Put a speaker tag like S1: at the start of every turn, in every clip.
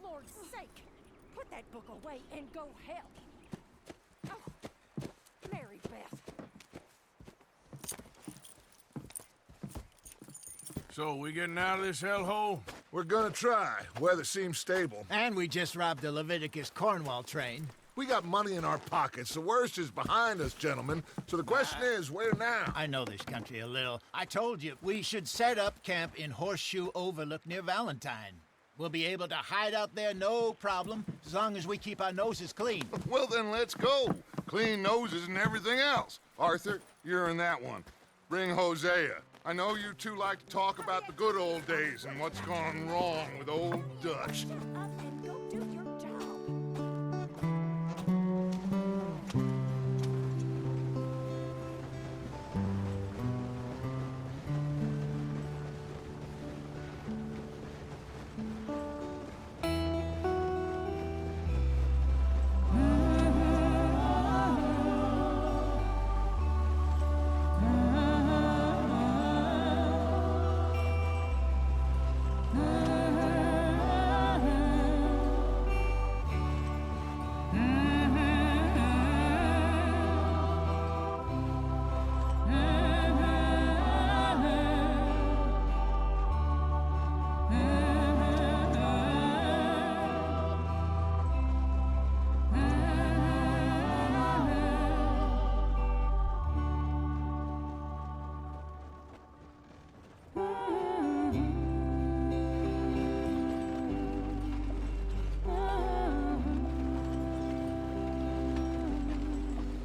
S1: Lord's sake! Put that book away and go help! Oh, Mary Beth.
S2: So, we getting out of this hellhole?
S3: We're gonna try. Weather seems stable.
S4: And we just robbed the Leviticus Cornwall train.
S3: We got money in our pockets. The worst is behind us, gentlemen. So the question is, where now?
S4: I know this country a little. I told you, we should set up camp in Horseshoe Overlook near Valentine. We'll be able to hide out there no problem, as long as we keep our noses clean.
S5: Well, then let's go. Clean noses and everything else. Arthur, you're in that one. Bring Hosea. I know you two like to talk about the good old days and what's gone wrong with old Dutch.
S1: Shut up and go do your job.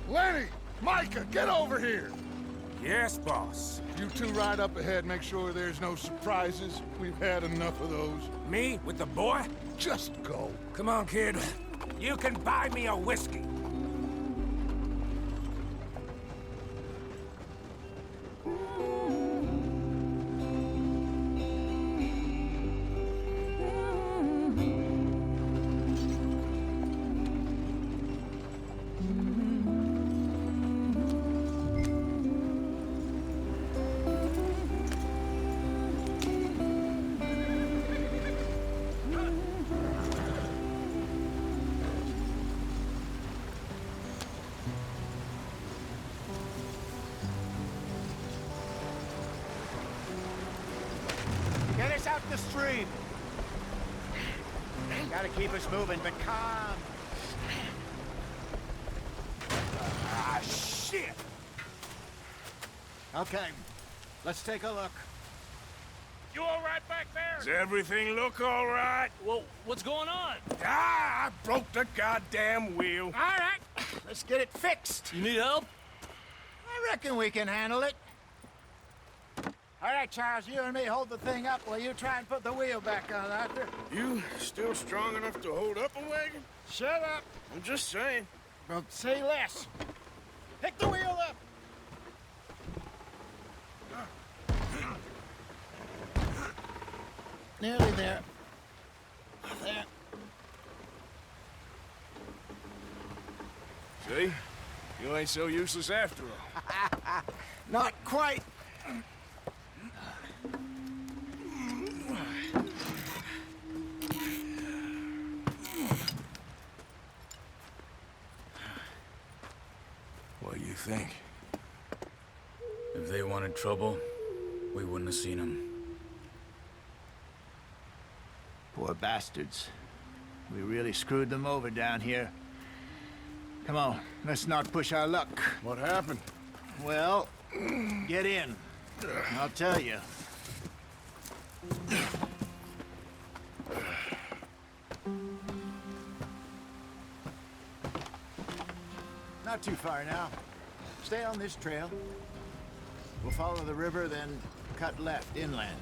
S5: Lenny! Micah, get over here!
S2: Yes, boss.
S5: You two ride up ahead, make sure there's no surprises. We've had enough of those.
S2: Me with the boy?
S5: Just go.
S2: Come on, kid. You can buy me a whiskey.
S4: Get us out the stream. Gotta keep us moving, but calm.
S2: Ah, shit!
S4: Okay, let's take a look.
S6: You all right back there?
S2: Does everything look all right?
S6: Well, what's going on?
S2: Ah, I broke the goddamn wheel.
S4: All right, let's get it fixed.
S6: You need help?
S4: I reckon we can handle it. All right, Charles, you and me hold the thing up while you try and put the wheel back on, Arthur.
S2: You still strong enough to hold up a wagon?
S4: Shut up.
S2: I'm just saying.
S4: Well, say less. Pick the wheel up. Nearly there. There.
S2: See? You ain't so useless after all.
S4: Not quite.
S2: What do you think?
S6: If they wanted trouble, we wouldn't have seen them.
S4: Poor bastards. We really screwed them over down here. Come on, let's not push our luck.
S5: What happened?
S4: Well, get in. I'll tell you. Not too far now. Stay on this trail. We'll follow the river, then cut left inland.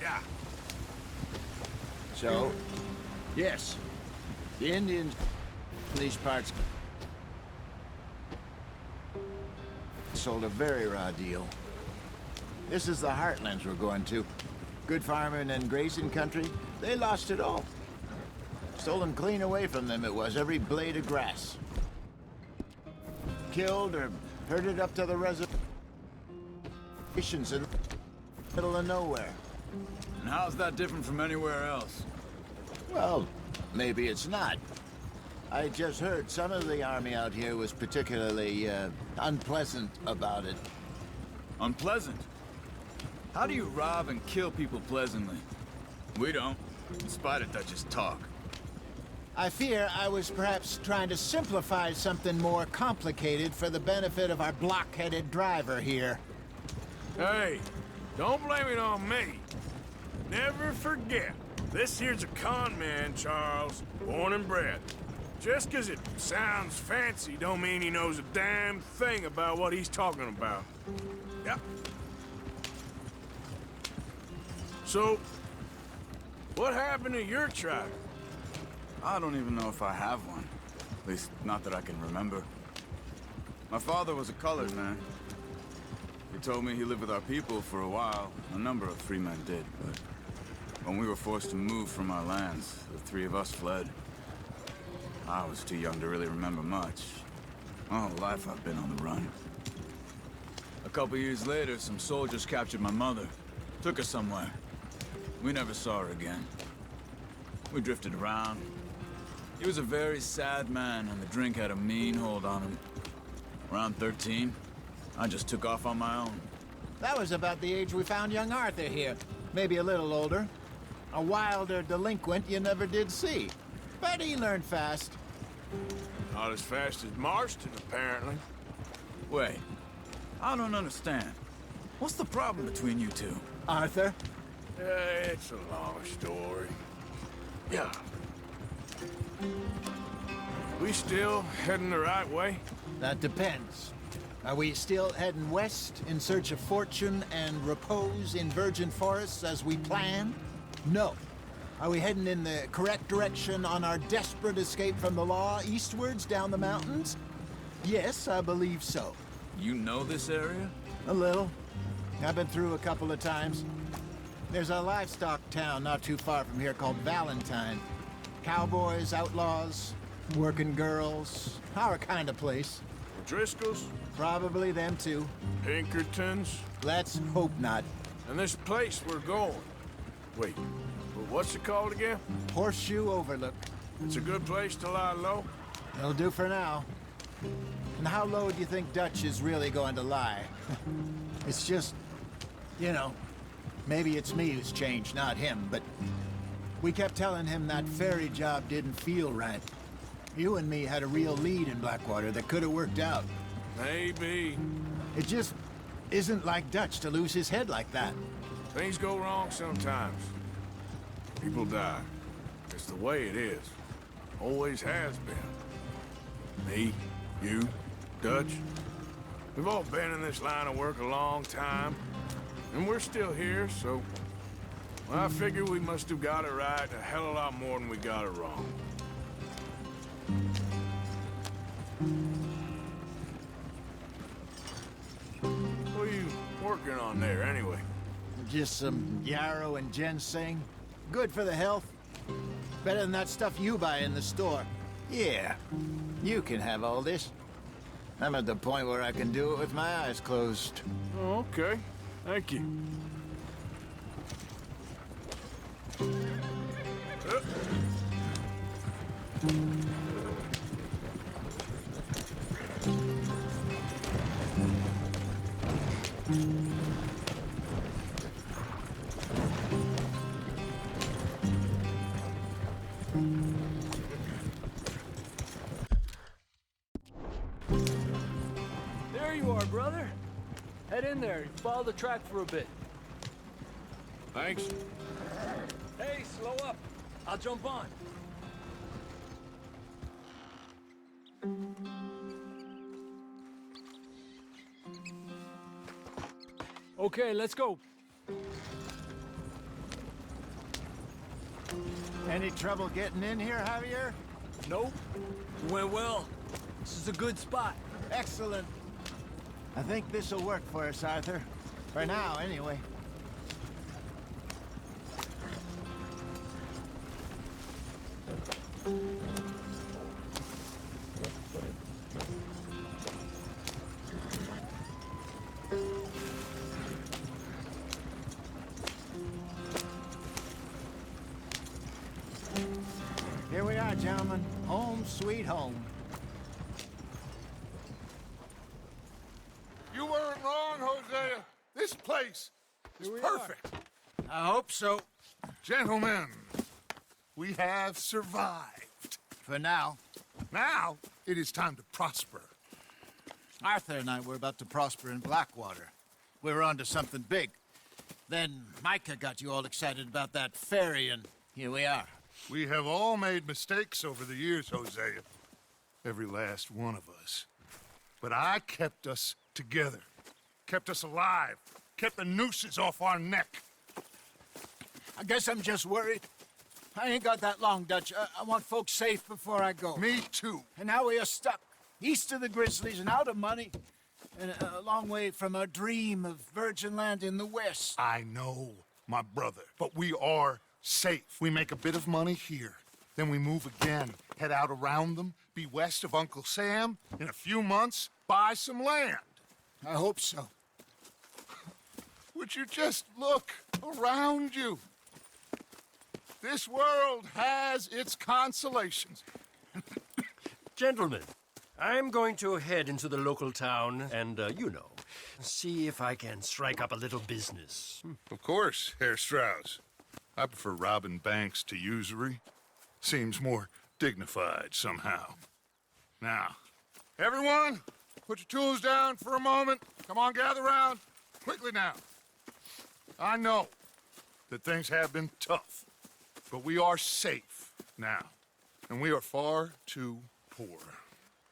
S2: Yeah.
S4: So, yes, the Indians in these parts sold a very raw deal. This is the heartlands we're going to. Good farming and grazing country, they lost it all. Stolen clean away from them it was, every blade of grass. Killed or herded up to the reservations in the middle of nowhere.
S6: And how's that different from anywhere else?
S4: Well, maybe it's not. I just heard some of the army out here was particularly, unpleasant about it.
S6: Unpleasant? How do you rob and kill people pleasantly? We don't, in spite of Dutch's talk.
S4: I fear I was perhaps trying to simplify something more complicated for the benefit of our block-headed driver here.
S2: Hey, don't blame it on me. Never forget, this here's a con man, Charles, born and bred. Just 'cause it sounds fancy don't mean he knows a damn thing about what he's talking about. Yep. So, what happened to your tribe?
S6: I don't even know if I have one. At least, not that I can remember. My father was a colored man. He told me he lived with our people for a while. A number of free men did, but when we were forced to move from our lands, the three of us fled. I was too young to really remember much. My whole life I've been on the run. A couple years later, some soldiers captured my mother. Took her somewhere. We never saw her again. We drifted around. He was a very sad man, and the drink had a mean hold on him. Around 13, I just took off on my own.
S4: That was about the age we found young Arthur here. Maybe a little older. A wilder delinquent you never did see. But he learned fast.
S2: Not as fast as Marston, apparently.
S6: Wait, I don't understand. What's the problem between you two?
S4: Arthur?
S2: It's a long story. Yeah. We still heading the right way?
S4: That depends. Are we still heading west in search of fortune and repose in virgin forests as we planned? No. Are we heading in the correct direction on our desperate escape from the law eastwards down the mountains? Yes, I believe so.
S6: You know this area?
S4: A little. I've been through a couple of times. There's a livestock town not too far from here called Valentine. Cowboys, outlaws, working girls, our kind of place.
S2: Driscoll's?
S4: Probably them too.
S2: Pinkertons?
S4: Let's hope not.
S2: And this place we're going. Wait, what's it called again?
S4: Horseshoe Overlook.
S2: It's a good place to lie low?
S4: It'll do for now. And how low do you think Dutch is really going to lie? It's just, you know, maybe it's me who's changed, not him, but we kept telling him that ferry job didn't feel right. You and me had a real lead in Blackwater that could have worked out.
S2: Maybe.
S4: It just isn't like Dutch to lose his head like that.
S2: Things go wrong sometimes. People die. It's the way it is. Always has been. Me, you, Dutch. We've all been in this line of work a long time. And we're still here, so... well, I figure we must have got it right a hell of a lot more than we got it wrong. What are you working on there, anyway?
S4: Just some yarrow and ginseng. Good for the health. Better than that stuff you buy in the store. Yeah, you can have all this. I'm at the point where I can do it with my eyes closed.
S2: Oh, okay. Thank you.
S7: There you are, brother. Head in there and follow the track for a bit.
S2: Thanks.
S7: Hey, slow up. I'll jump on. Okay, let's go.
S4: Any trouble getting in here, Javier?
S7: Nope. It went well. This is a good spot.
S4: Excellent. I think this'll work for us, Arthur. For now, anyway. Here we sweet home.
S5: You weren't wrong, Hosea. This place is perfect.
S4: I hope so.
S5: Gentlemen, we have survived.
S4: For now.
S5: Now, it is time to prosper.
S4: Arthur and I were about to prosper in Blackwater. We were onto something big. Then Micah got you all excited about that ferry, and here we are.
S5: We have all made mistakes over the years, Hosea. Every last one of us. But I kept us together. Kept us alive. Kept the nooses off our neck.
S4: I guess I'm just worried. I ain't got that long, Dutch. I want folks safe before I go.
S5: Me too.
S4: And now we are stuck, east of the Grizzlies and out of money, and a long way from our dream of virgin land in the west.
S5: I know, my brother, but we are safe. We make a bit of money here, then we move again, head out around them, be west of Uncle Sam, in a few months, buy some land.
S4: I hope so.
S5: Would you just look around you? This world has its consolations.
S8: Gentlemen, I'm going to head into the local town and, see if I can strike up a little business.
S5: Of course, Herr Strauss. I prefer robbing banks to usury. Seems more dignified somehow. Now, everyone, put your tools down for a moment. Come on, gather round. Quickly now. I know that things have been tough, but we are safe now, and we are far too poor.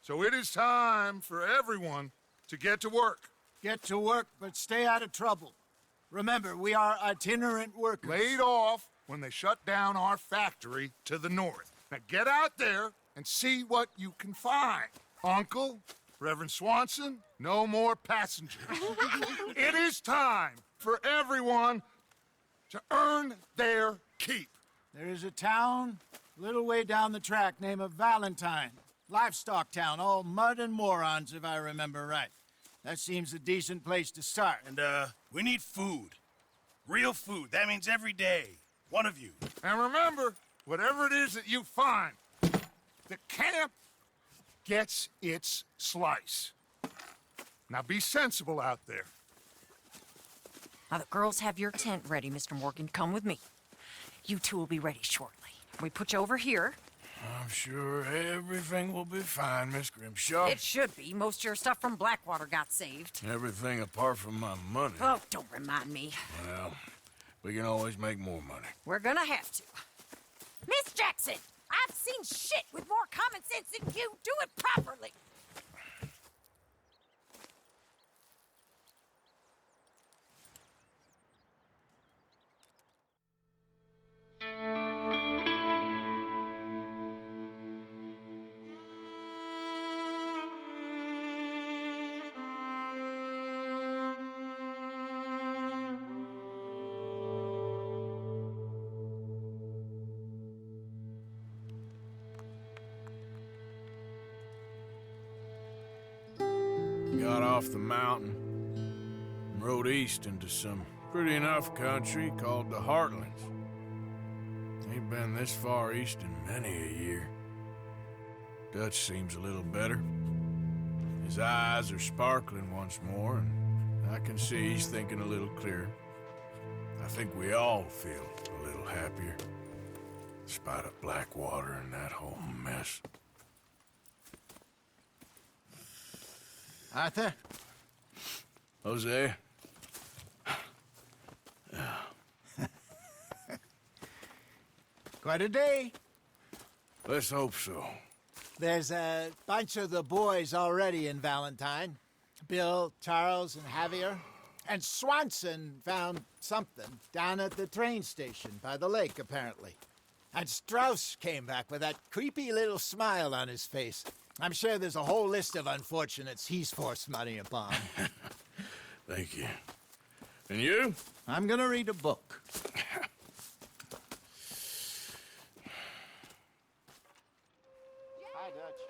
S5: So it is time for everyone to get to work.
S4: Get to work, but stay out of trouble. Remember, we are itinerant workers.
S5: Laid off when they shut down our factory to the north. Now get out there and see what you can find. Uncle, Reverend Swanson, no more passengers. It is time for everyone to earn their keep.
S4: There is a town a little way down the track named Valentine. Livestock town, all mud and morons, if I remember right. That seems a decent place to start.
S9: And, we need food. Real food. That means every day. One of you.
S5: And remember, whatever it is that you find, the camp gets its slice. Now be sensible out there.
S1: Now, the girls have your tent ready, Mr. Morgan. Come with me. You two will be ready shortly. We put you over here.
S2: I'm sure everything will be fine, Miss Grimshaw.
S1: It should be. Most of your stuff from Blackwater got saved.
S2: Everything apart from my money.
S1: Oh, don't remind me.
S2: Well, we can always make more money.
S1: We're gonna have to. Miss Jackson, I've seen shit with more common sense than you. Do it properly.
S2: Got off the mountain and rode east into some pretty enough country called the Heartlands. Ain't been this far east in many a year. Dutch seems a little better. His eyes are sparkling once more, and I can see he's thinking a little clearer. I think we all feel a little happier, in spite of Blackwater and that whole mess.
S4: Arthur?
S2: Jose?
S4: Quite a day.
S2: Let's hope so.
S4: There's a bunch of the boys already in Valentine. Bill, Charles, and Javier. And Swanson found something down at the train station by the lake, apparently. And Strauss came back with that creepy little smile on his face. I'm sure there's a whole list of unfortunates he's forced money upon.
S2: Thank you. And you?
S4: I'm gonna read a book. Hi, Dutch.